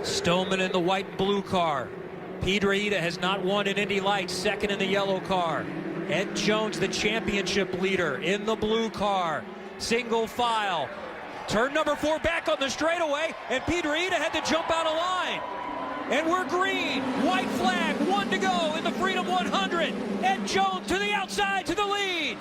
Stoneman in the white and blue car. Piedrahita has not won in Indy Lights, second in the yellow car. Ed Jones, the championship leader, in the blue car. Single file. Turn number 4 back on the straightaway, and Piedrahita had to jump out of line. And we're green. White flag, 1 to go in the Freedom 100. Ed Jones to the outside, to the lead.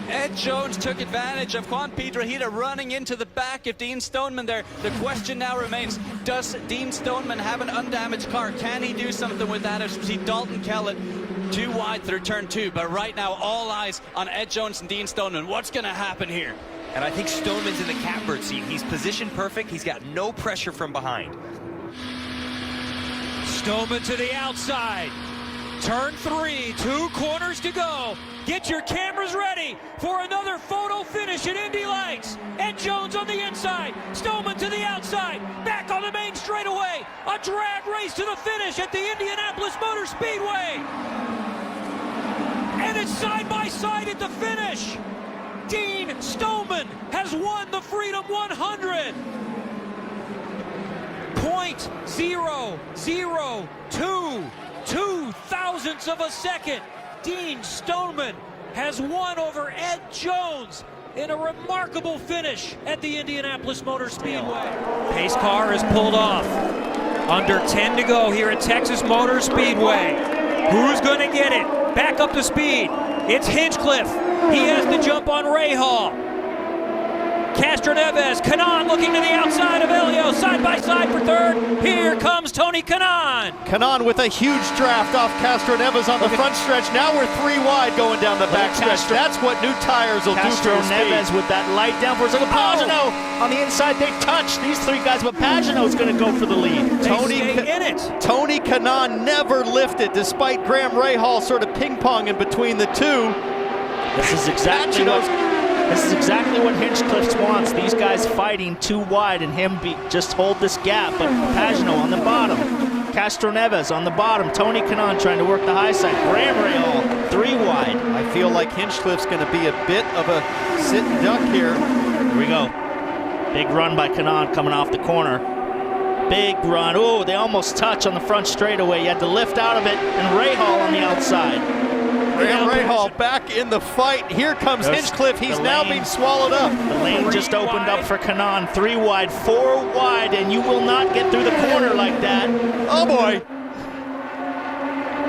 Ed Jones took advantage of Juan Piedrahita running into the back of Dean Stoneman there. The question now remains, does Dean Stoneman have an undamaged car? Can he do something with that? As we see Dalton Kellett too wide through turn 2. But right now, all eyes on Ed Jones and Dean Stoneman. What's going to happen here? And I think Stoneman's in the catbird seat. He's positioned perfect. He's got no pressure from behind. Stoneman to the outside. Turn 3, 2 corners to go. Get your cameras ready for another photo finish at Indy Lights. Ed Jones on the inside, Stoneman to the outside, back on the main straightaway. A drag race to the finish at the Indianapolis Motor Speedway. And it's side by side at the finish. Dean Stoneman has won the Freedom 100. 0.002 thousandths of a second. Dean Stoneman has won over Ed Jones in a remarkable finish at the Indianapolis Motor Speedway. Pace car is pulled off. Under 10 to go here at Texas Motor Speedway. Who's going to get it? Back up to speed. It's Hinchcliffe. He has to jump on Rahal. Castroneves, Kanaan looking to the outside of Elio, side by side for third. Here comes Tony Kanaan. Kanaan with a huge draft off Castroneves on the front stretch. Now we're 3 wide going down the back stretch. That's what new tires will do for Castroneves with that light down for a second. Pagano on the inside, they touch these 3 guys, but Pagano's going to go for the lead. Tony Kanaan never lifted despite Graham Rahal sort of ping-ponging between the 2. This is exactly what Hinchcliffe wants. These guys fighting too wide and him just hold this gap. But Pagano on the bottom. Castroneves on the bottom. Tony Kanaan trying to work the high side. Graham Rahal 3 wide. I feel like Hinchcliffe's going to be a bit of a sit and duck here. Here we go. Big run by Kanaan coming off the corner. Big run. Oh, they almost touch on the front straightaway. You had to lift out of it. And Rahal on the outside. Graham Rahal back in the fight. Here comes Hinchcliffe. He's now being swallowed up. The lane just opened up for Kanaan. 3 wide, 4 wide, and you will not get through the corner like that. Oh boy.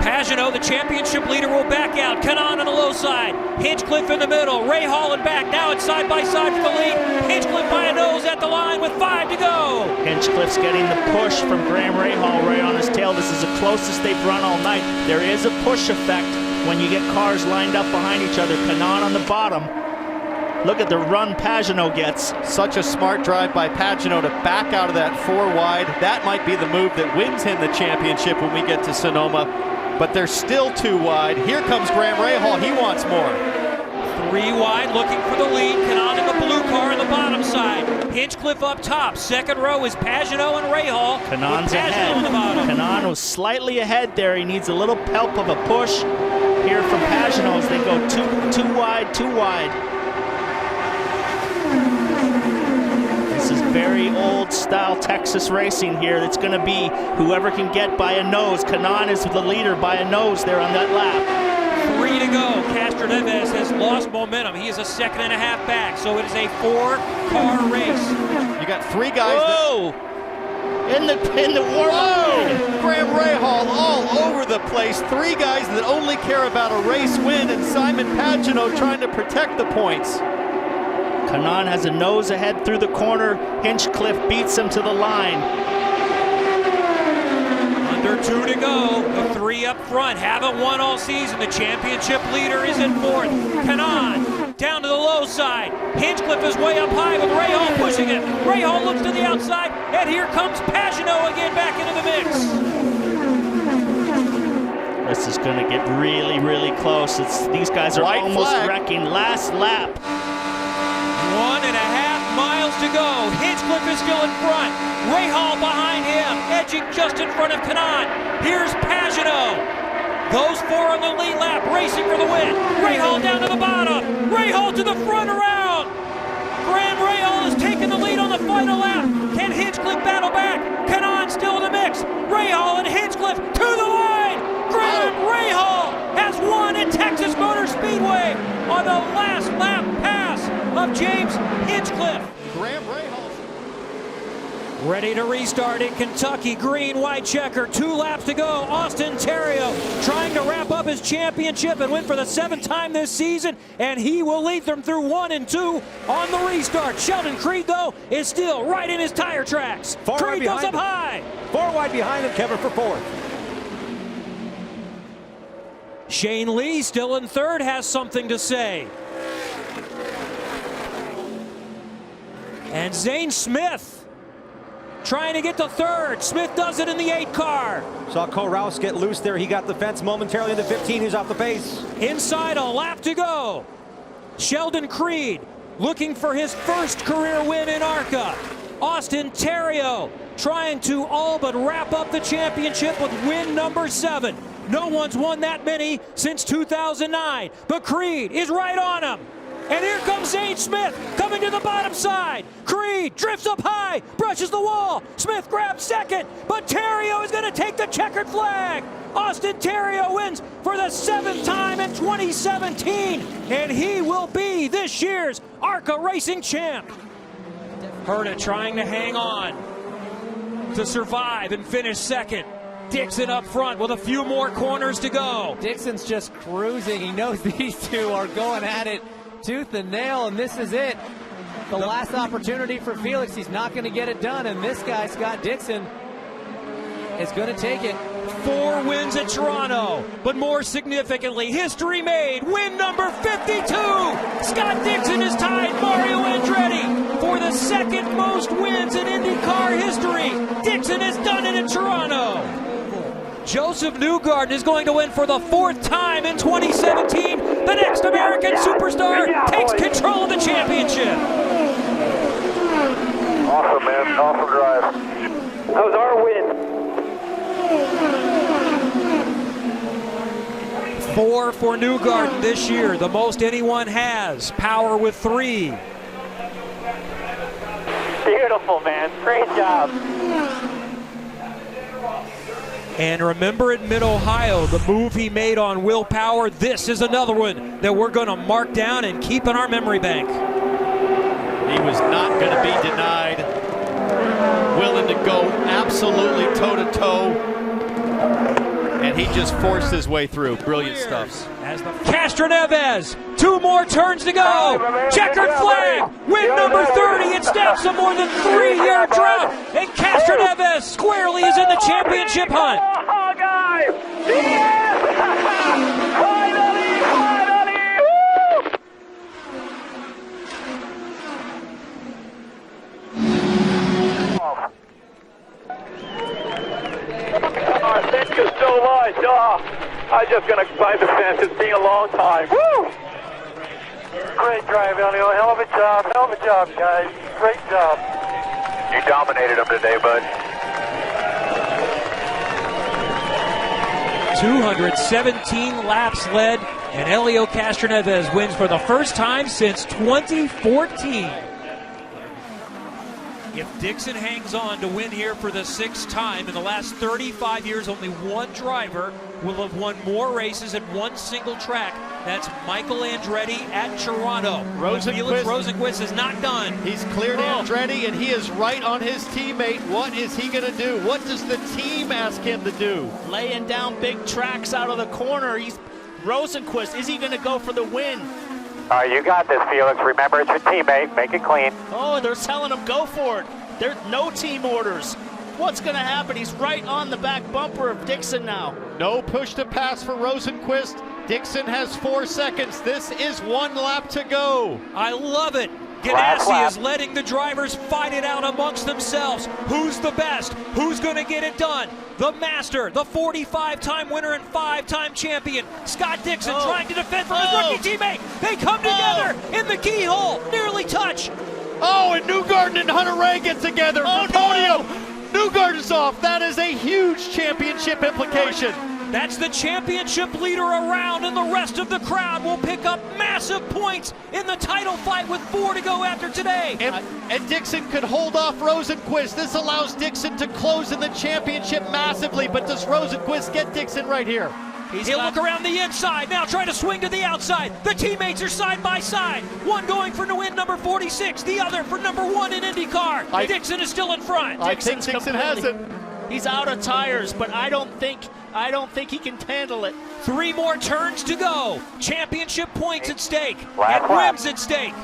Pagano, the championship leader, will back out. Kanaan on the low side. Hinchcliffe in the middle. Rahal in back. Now it's side by side for the lead. Hinchcliffe by a nose at the line with 5 to go. Hinchcliffe's getting the push from Graham Rahal right on his tail. This is the closest they've run all night. There is a push effect when you get cars lined up behind each other. Kanaan on the bottom. Look at the run Pagano gets. Such a smart drive by Pagano to back out of that 4 wide. That might be the move that wins him the championship when we get to Sonoma. But they're still 2 wide. Here comes Graham Rahal. He wants more. 3 wide, looking for the lead. Kanaan in the blue car on the bottom side. Hinchcliffe up top. Second row is Pagano and Rahal. Kanaan's ahead. On the bottom. Kanaan was slightly ahead there. He needs a little help of a push here from Pagano as they go too wide, 2 wide. This is very old style Texas racing here. It's going to be whoever can get by a nose. Kanaan is the leader by a nose there on that lap. 3 to go. Castroneves has lost momentum. He is a 2.5 seconds back, so it is a 4-car race. You got 3 guys. Whoa! In the warm-up. Graham Rahal all over the place. 3 guys that only care about a race win, and Simon Pagano trying to protect the points. Kanaan has a nose ahead through the corner. Hinchcliffe beats him to the line. Under 2 to go. The 3 up front haven't won all season. The championship leader is in 4th. Kanaan down to the low side. Hinchcliffe is way up high with Rahal pushing it. Rahal looks to the outside, and here comes Pagano again back into the mix. This is going to get really, really close. These guys are almost wrecking. Last lap. 1.5 miles to go. Hinchcliffe is still in front. Rahal behind him, edging just in front of Kanaan. Here's Pagano. Those 4 on the lead lap, racing for the win. Rahal down to the bottom. Rahal to the front around. Graham Rahal has taken the lead on the final lap. Can Hinchcliffe battle back? Kanaan of James Hinchcliffe. Graham Rahal. Ready to restart in Kentucky. Green, white checker. 2 laps to go. Austin Theriault trying to wrap up his championship and win for the 7th time this season. And he will lead them through 1 and 2 on the restart. Sheldon Creed, though, is still right in his tire tracks. Creed goes up high. 4 wide behind him, Kevin, for 4th. Shane Lee, still in 3rd, has something to say. And Zane Smith trying to get to 3rd. Smith does it in the 8 car. Saw Cole Rouse get loose there. He got the fence momentarily in the 15. He's off the pace. Inside, a lap to go. Sheldon Creed looking for his first career win in ARCA. Austin Theriault trying to all but wrap up the championship with win number 7. No one's won that many since 2009. But Creed is right on him. And here comes Zane Smith coming to the bottom side. Creed drifts up high, brushes the wall. Smith grabs 2nd, but Theriault is going to take the checkered flag. Austin Theriault wins for the 7th time in 2017, and he will be this year's ARCA Racing champ. Herta trying to hang on to survive and finish 2nd. Dixon up front with a few more corners to go. Dixon's just cruising. He knows these two are going at it tooth and nail, and this is it. The last opportunity for Felix. He's not going to get it done, and this guy, Scott Dixon, is going to take it. 4 wins at Toronto, but more significantly, history made. Win number 52. Scott Dixon has tied Mario Andretti for the 2nd most wins in IndyCar history. Dixon has done it in Toronto. Joseph Newgarden is going to win for the 4th time in 2017. The next American superstar takes control of the championship. Awesome, man. Awesome drive. That was our win. 4 for Newgarden this year, the most anyone has. Power with 3. Beautiful, man. Great job. And remember in Mid-Ohio, the move he made on Will Power. This is another one that we're going to mark down and keep in our memory bank. He was not going to be denied. Willing to go absolutely toe-to-toe. And he just forced his way through. Brilliant stuff. As the Castroneves, 2 more turns to go. Checkered flag, win number 30. It snaps a more than 3-year drought. And Castroneves squarely is in the championship hunt. Oh, guys! Yes! Finally! Oh, thank you so much. Oh, I'm just going to climb the fence. It's been a long time. Woo! Great drive, Elio. Hell of a job, guys. Great job. You dominated them today, bud. 217 laps led, and Helio Castroneves wins for the first time since 2014. If Dixon hangs on to win here for the 6th time, in the last 35 years, only 1 driver will have won more races at one single track. That's Michael Andretti at Toronto. Felix Rosenqvist is not done. He's cleared Andretti, and he is right on his teammate. What is he going to do? What does the team ask him to do? Laying down big tracks out of the corner. Rosenqvist, is he going to go for the win? All right, you got this, Felix. Remember, it's your teammate. Make it clean. Oh, they're telling him go for it. There's no team orders. What's going to happen? He's right on the back bumper of Dixon now. No push to pass for Rosenqvist. Dixon has 4 seconds. This is 1 lap to go. I love it. Ganassi is letting the drivers fight it out amongst themselves. Who's the best? Who's going to get it done? The master, the 45-time winner and 5-time champion, Scott Dixon, trying to defend from his rookie teammate. They come together in the keyhole, nearly touch. Oh, and Newgarden and Hunter-Reay get together for podium. Newgarden's off. That is a huge championship implication. That's the championship leader around, and the rest of the crowd will pick up massive points in the title fight with 4 to go after today. And Dixon could hold off Rosenqvist. This allows Dixon to close in the championship massively, but does Rosenqvist get Dixon right here? He'll look around the inside, now try to swing to the outside. The teammates are side by side. One going for win number 46, the other for number 1 in IndyCar. Dixon is still in front. I think Dixon has it. He's out of tires, but I don't think he can handle it. 3 more turns to go. Championship points at stake, and wins at stake.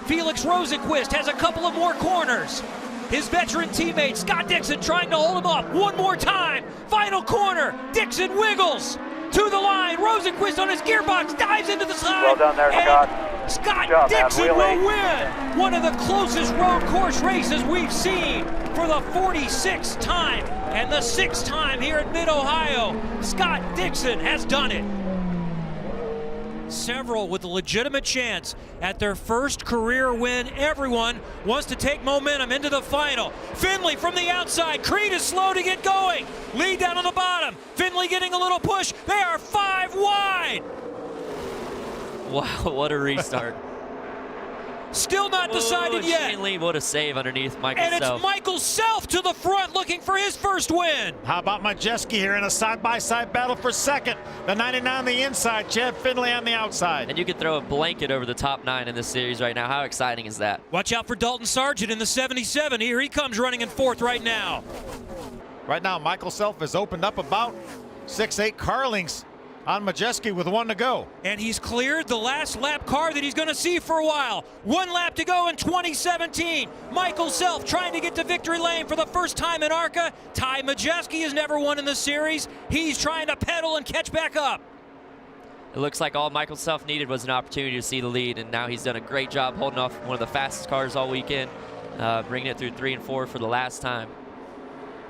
Felix Rosenqvist has a couple of more corners. His veteran teammate, Scott Dixon, trying to hold him up one more time. Final corner, Dixon wiggles to the line. Rosenqvist on his gearbox dives into the side. Well done there, Scott. Scott Dixon will win one of the closest road course races we've seen for the 46th time and the 6th time here at Mid-Ohio. Scott Dixon has done it. Several with a legitimate chance at their first career win. Everyone wants to take momentum into the final. Finley from the outside. Creed is slow to get going. Lee down on the bottom. Finley getting a little push. They are 5 wide. Wow, what a restart. Still not decided yet. Lee, what a save underneath Michael And Self. it's Michael Self to the front looking for his first win. How about Majeski here in a side-by-side battle for second? The 99 on the inside, Chad Finley on the outside. And you could throw a blanket over the top 9 in this series right now. How exciting is that? Watch out for Dalton Sargent in the 77. Here he comes running in 4th right now. Right now, Michael Self has opened up about 6-8 car lengths on Majeski with 1 to go. And he's cleared the last lap car that he's going to see for a while. 1 lap to go in 2017. Michael Self trying to get to victory lane for the first time in ARCA. Ty Majeski has never won in the series. He's trying to pedal and catch back up. It looks like all Michael Self needed was an opportunity to see the lead, and now he's done a great job holding off one of the fastest cars all weekend, bringing it through 3 and 4 for the last time.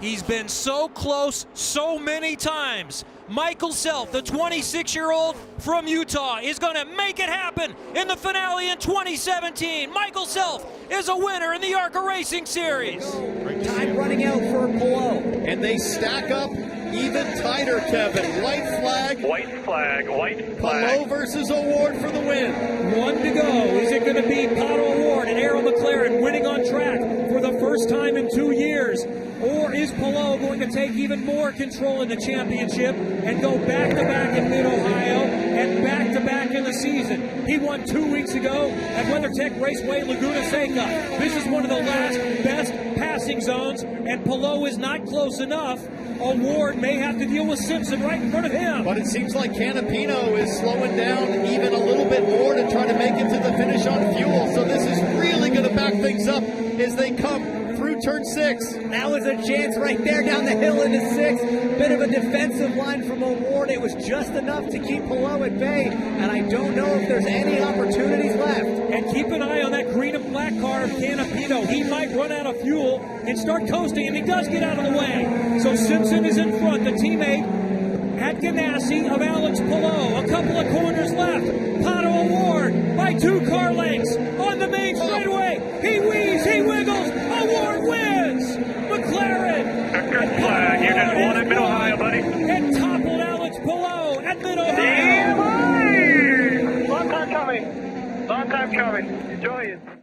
He's been so close so many times. Michael Self, the 26-year-old from Utah, is going to make it happen in the finale in 2017. Michael Self is a winner in the ARCA Racing Series. Time running out for Palou. And they stack up even tighter, Kevin. White flag. White flag, white Palou versus O'Ward for the win. 1 to go. Is it going to be Pato O'Ward and Arrow McLaren winning on track for the first time in 2 years? Or is Palou going to take even more control in the championship and go back-to-back in Mid-Ohio and back-to-back in the season? He won 2 weeks ago at WeatherTech Raceway Laguna Seca. This is one of the last best passing zones, and Palou is not close enough. O'Ward may have to deal with Simpson right in front of him. But it seems like Canapino is slowing down even a little bit more to try to make it to the finish on fuel. So this is really going to back things up as they come through turn 6. That was a chance right there down the hill into 6. Bit of a defensive line from O'Ward. It was just enough to keep Palou at bay, and I don't know if there's any opportunities left. And keep an eye on that green and black car of Canapino. He might run out of fuel and start coasting, and he does get out of the way. So Simpson is in front, the teammate at Ganassi of Alex Palou. A couple of corners left. Pato O'Ward by 2 car lengths on the main straightaway. He weaves, he wiggles. O'Ward wins. McLaren. Good flag. You just won at Mid-Ohio, buddy. And toppled Alex Palou at Mid-Ohio. Yeah, boy! Long time coming. Long time coming. Enjoy.